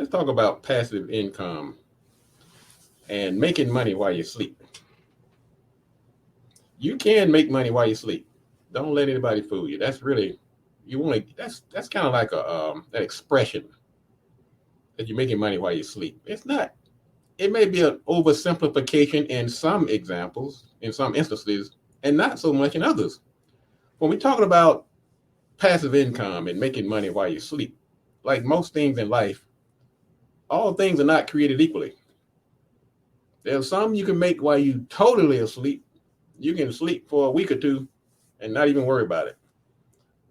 let's talk about passive income and making money while you sleep. You can make money while you sleep. Don't let anybody fool you. That's really you want to. That's kind of like a an expression that you're making money while you sleep. It's not. It may be an oversimplification in some examples, in some instances, and not so much in others. When we're talking about passive income and making money while you sleep, like most things in life, all things are not created equally. There's some you can make while you totally asleep. You can sleep for a week or two and not even worry about it.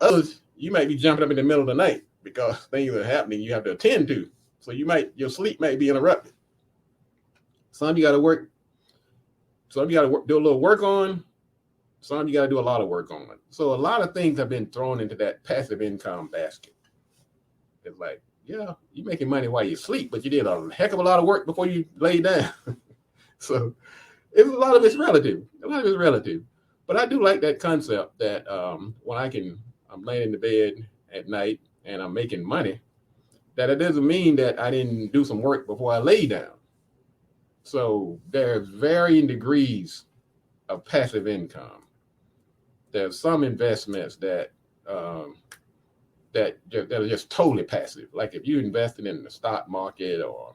Others, you might be jumping up in the middle of the night because things are happening you have to attend to. So your sleep might be interrupted. Some you got to work. Some you got to do a little work on. Some you got to do a lot of work on. So a lot of things have been thrown into that passive income basket. It's like, yeah, you're making money while you sleep, but you did a heck of a lot of work before you lay down. So it's a lot of it's relative. A lot of it's relative. But I do like that concept that when I'm laying in the bed at night and I'm making money, that it doesn't mean that I didn't do some work before I lay down. So there's varying degrees of passive income. There's some investments that are just totally passive. Like if you invested in the stock market or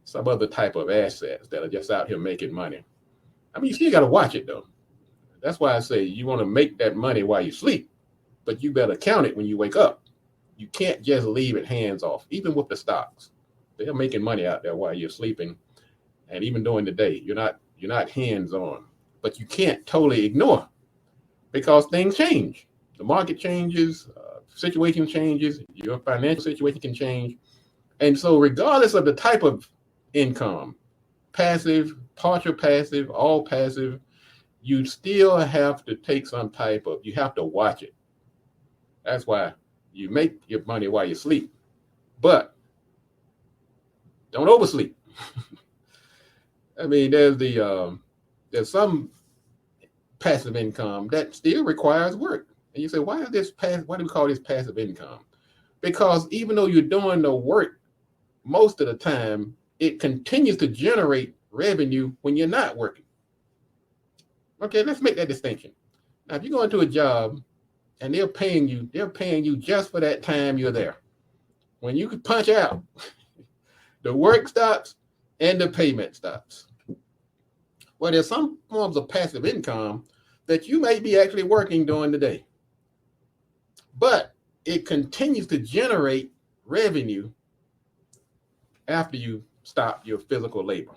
some other type of assets that are just out here making money. I mean, you still got to watch it though. That's why I say you want to make that money while you sleep, but you better count it when you wake up. You can't just leave it hands off, even with the stocks. They're making money out there while you're sleeping, and even during the day, you're not hands on. But you can't totally ignore because things change. The market changes, situation changes, your financial situation can change, and so regardless of the type of income, passive, partial passive, all passive, you still have to take some type of, you have to watch it. That's why you make your money while you sleep, but don't oversleep. I mean, there's some passive income that still requires work. And you say, why do we call this passive income? Because even though you're doing the work, most of the time, it continues to generate revenue when you're not working. Okay, let's make that distinction. Now, if you go into a job and they're paying you just for that time you're there. When you can punch out, the work stops and the payment stops. Well, there's some forms of passive income that you may be actually working during the day, but it continues to generate revenue after you stop your physical labor.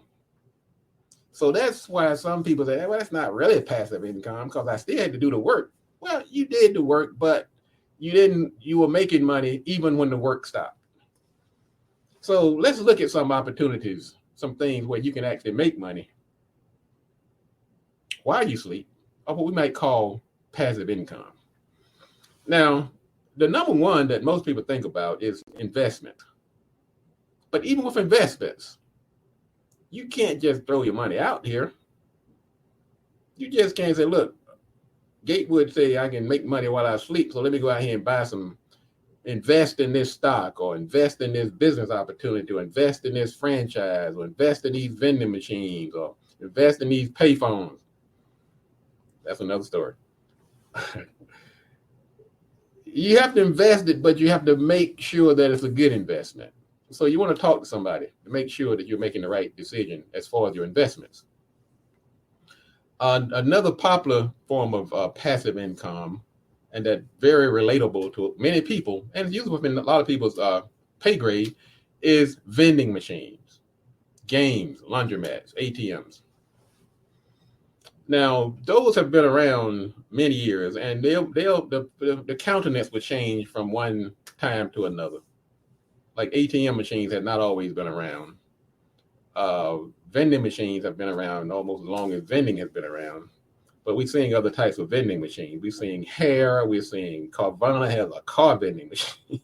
So that's why some people say, well, that's not really passive income because I still had to do the work. Well, you did the work, but you were making money even when the work stopped. So let's look at some opportunities, some things where you can actually make money while you sleep, or what we might call passive income. Now, the number one that most people think about is investment. But even with investments, you can't just throw your money out here. You just can't say, look, Gatewood say I can make money while I sleep, so let me go out here and invest in this stock or invest in this business opportunity or invest in this franchise or invest in these vending machines or invest in these payphones. That's another story. You have to invest it, but you have to make sure that it's a good investment. So you want to talk to somebody to make sure that you're making the right decision as far as your investments. Another popular form of passive income, and that very relatable to many people, and it's used within a lot of people's pay grade, is vending machines, games, laundromats, ATMs. Now, those have been around many years, and the countenance will change from one time to another. Like ATM machines have not always been around. Vending machines have been around almost as long as vending has been around. But we're seeing other types of vending machines. We're seeing hair. We're seeing Carvana has a car vending machine.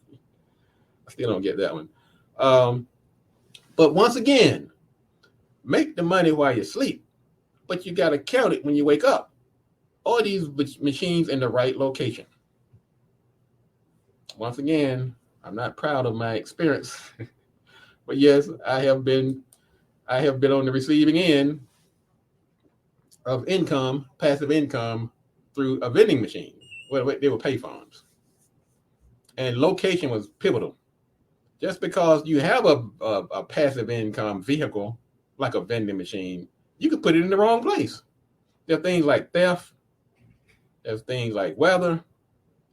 I still don't get that one. But once again, make the money while you sleep, but you got to count it when you wake up. All these machines in the right location. Once again, I'm not proud of my experience, But yes, I have been on the receiving end of income, passive income through a vending machine. Well, they were payphones, and location was pivotal. Just because you have a passive income vehicle like a vending machine, you could put it in the wrong place. There are things like theft. There's things like weather,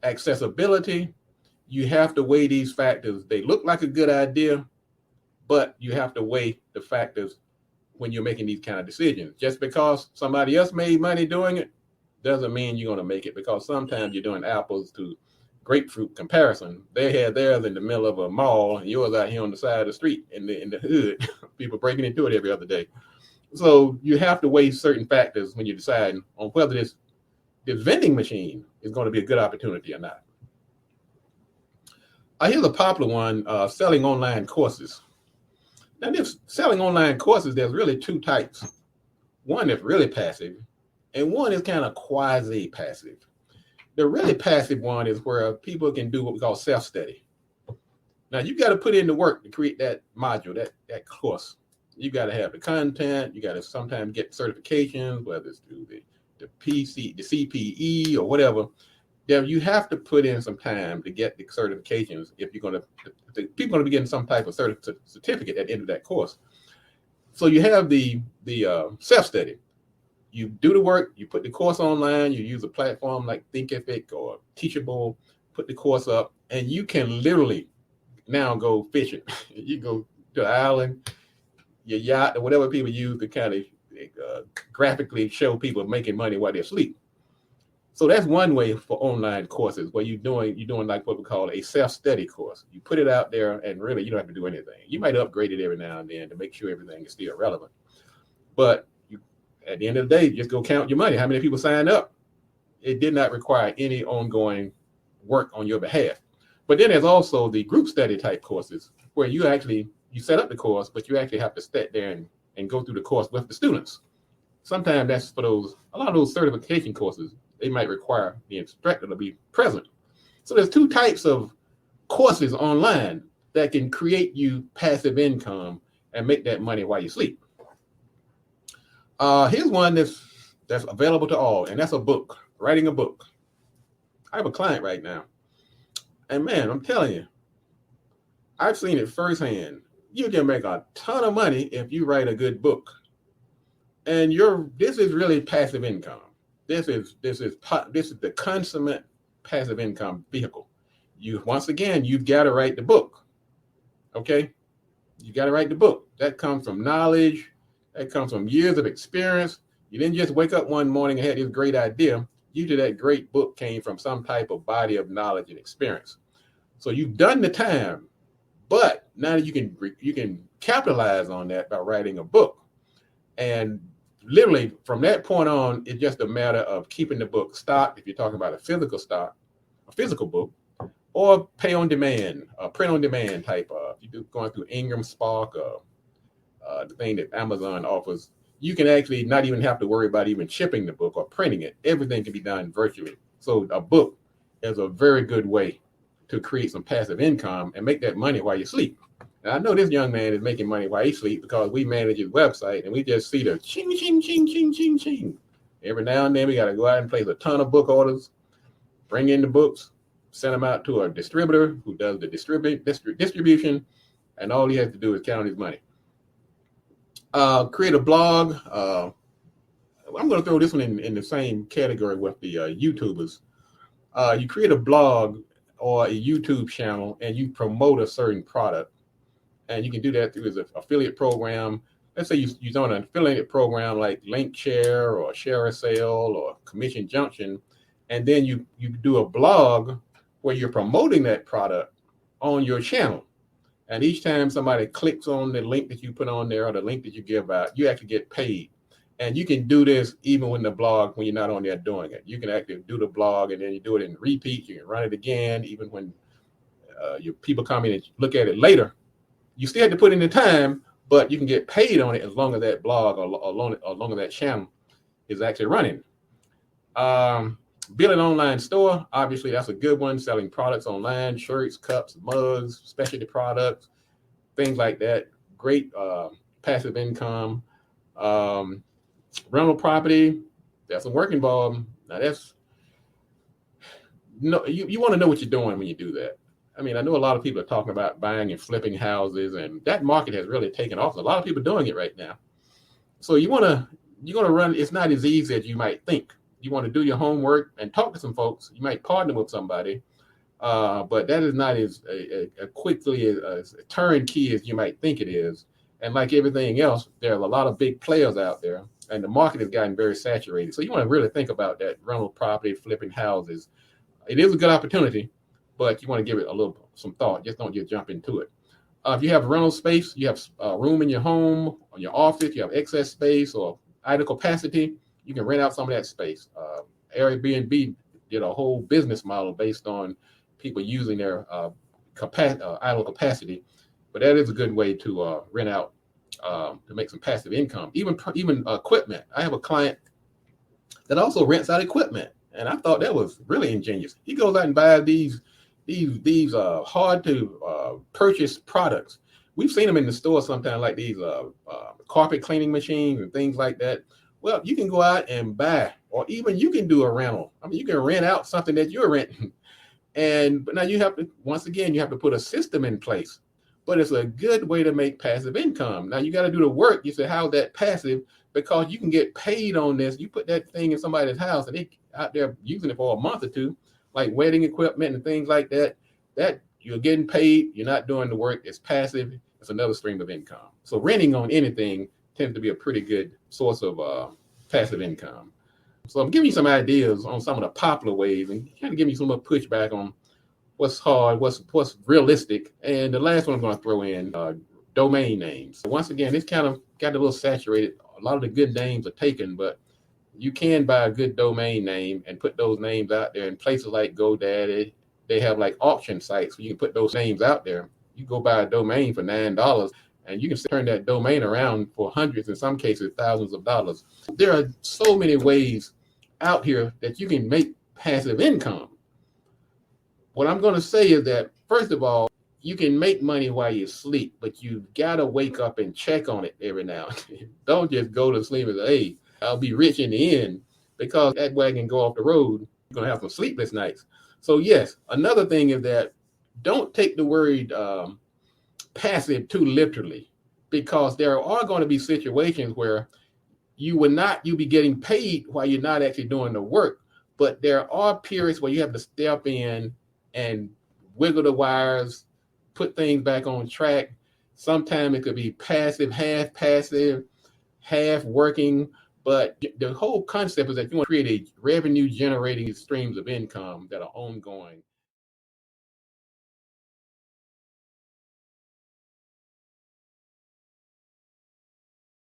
accessibility. You have to weigh these factors. They look like a good idea, but you have to weigh the factors when you're making these kind of decisions. Just because somebody else made money doing it doesn't mean you're going to make it, because sometimes you're doing apples to grapefruit comparison. They had theirs in the middle of a mall, and yours out here on the side of the street in the hood. People breaking into it every other day. So you have to weigh certain factors when you're deciding on whether this vending machine is going to be a good opportunity or not. Here's a popular one, selling online courses. Now, this selling online courses, there's really two types. One is really passive, and one is kind of quasi-passive. The really passive one is where people can do what we call self-study. Now, you got to put in the work to create that module, that course. You got to have the content. You got to sometimes get certifications, whether it's through the CPE or whatever. You have to put in some time to get the certifications if you're going to, people are going to be getting some type of certificate at the end of that course. So you have the self-study. You do the work, you put the course online, you use a platform like Thinkific or Teachable, put the course up, and you can literally now go fishing. You go to an island, your yacht, or whatever people use to kind of graphically show people making money while they're asleep. So that's one way for online courses, where you're doing like what we call a self-study course. You put it out there, and really you don't have to do anything. You might upgrade it every now and then to make sure everything is still relevant. But at the end of the day, just go count your money. How many people signed up? It did not require any ongoing work on your behalf. But then there's also the group study type courses where you set up the course, but you actually have to sit there and go through the course with the students. Sometimes that's for a lot of those certification courses, they might require the instructor to be present. So there's two types of courses online that can create you passive income and make that money while you sleep. Here's one that's available to all, and that's a book, writing a book. I have a client right now, and man, I'm telling you, I've seen it firsthand. You can make a ton of money if you write a good book, and this is really passive income. This is the consummate passive income vehicle. You've got to write the book. Okay, you got to write the book. That comes from knowledge. That comes from years of experience. You didn't just wake up one morning and had this great idea. Usually that great book came from some type of body of knowledge and experience. So you've done the time, but now you can capitalize on that by writing a book. And literally from that point on, it's just a matter of keeping the book stocked. If you're talking about a physical book, or pay on demand, print on demand type of, you do going through Ingram Spark, the thing that Amazon offers, you can actually not even have to worry about even shipping the book or printing it. Everything can be done virtually. So a book is a very good way to create some passive income and make that money while you sleep. Now, I know this young man is making money while he sleeps because we manage his website and we just see the ching, ching, ching, ching, ching, ching. Every now and then we got to go out and place a ton of book orders, bring in the books, send them out to a distributor who does the distribution, and all he has to do is count his money. Create a blog. I'm going to throw this one in the same category with the YouTubers. You create a blog or a YouTube channel and you promote a certain product. And you can do that through an affiliate program. Let's say you're on an affiliate program like Link Share or Share a Sale or Commission Junction. And then you do a blog where you're promoting that product on your channel. And each time somebody clicks on the link that you put on there or the link that you give out, you actually get paid. And you can do this even when you're not on there doing it. You can actually do the blog and then you do it in repeat. You can run it again, even when your people come in and look at it later. You still have to put in the time, but you can get paid on it as long as that blog or long as that channel is actually running. Build an online store. Obviously, that's a good one. Selling products online, shirts, cups, mugs, specialty products. things like that. Great passive income. Um, Rental property, there's some work involved. Now that's no, you want to know what you're doing when you do that. I mean, I know a lot of people are talking about buying and flipping houses, and that market has really taken off. A lot of people are doing it right now. So you want to run. It's not as easy as you might think. You want to do your homework and talk to some folks. You might partner with somebody, but that is not as quickly as a turnkey as you might think it is. And like everything else, there are a lot of big players out there, and the market has gotten very saturated. So you want to really think about that rental property, flipping houses. It is a good opportunity, but you want to give it some thought. Just don't just jump into it. If you have rental space, you have room in your home or your office, you have excess space or idle capacity, you can rent out some of that space. Airbnb did a whole business model based on people using their idle capacity, but that is a good way to rent out to make some passive income. Even equipment. I have a client that also rents out equipment, and I thought that was really ingenious. He goes out and buys these hard to purchase products. We've seen them in the store sometimes, like these carpet cleaning machines and things like that. Well, you can go out and buy, or even you can do a rental. I mean, you can rent out something that you're renting. But now you have to, once again, you have to put a system in place. But it's a good way to make passive income. Now you got to do the work. You say, how's that passive? Because you can get paid on this. You put that thing in somebody's house and they out there using it for a month or two, like wedding equipment and things like that. That you're getting paid. You're not doing the work. It's passive. It's another stream of income. So renting on anything tends to be a pretty good source of passive income. So I'm giving you some ideas on some of the popular ways and kind of giving you some more pushback on what's hard, what's realistic. And the last one I'm going to throw in domain names. Once again, it's kind of got a little saturated. A lot of the good names are taken, but you can buy a good domain name and put those names out there in places like GoDaddy. They have like auction sites where you can put those names out there. You go buy a domain for $9 and you can turn that domain around for hundreds, in some cases, thousands of dollars. There are so many ways out here that you can make passive income. What I'm going to say is that, first of all, you can make money while you sleep, but you've got to wake up and check on it every now and then. Don't just go to sleep and say, hey, I'll be rich in the end, because that wagon go off the road. You're going to have some sleepless nights. So yes, another thing is that don't take the word passive too literally, because there are going to be situations where you'll be getting paid while you're not actually doing the work. But there are periods where you have to step in and wiggle the wires, put things back on track. Sometimes it could be passive, half working. But the whole concept is that you want to create a revenue generating streams of income that are ongoing.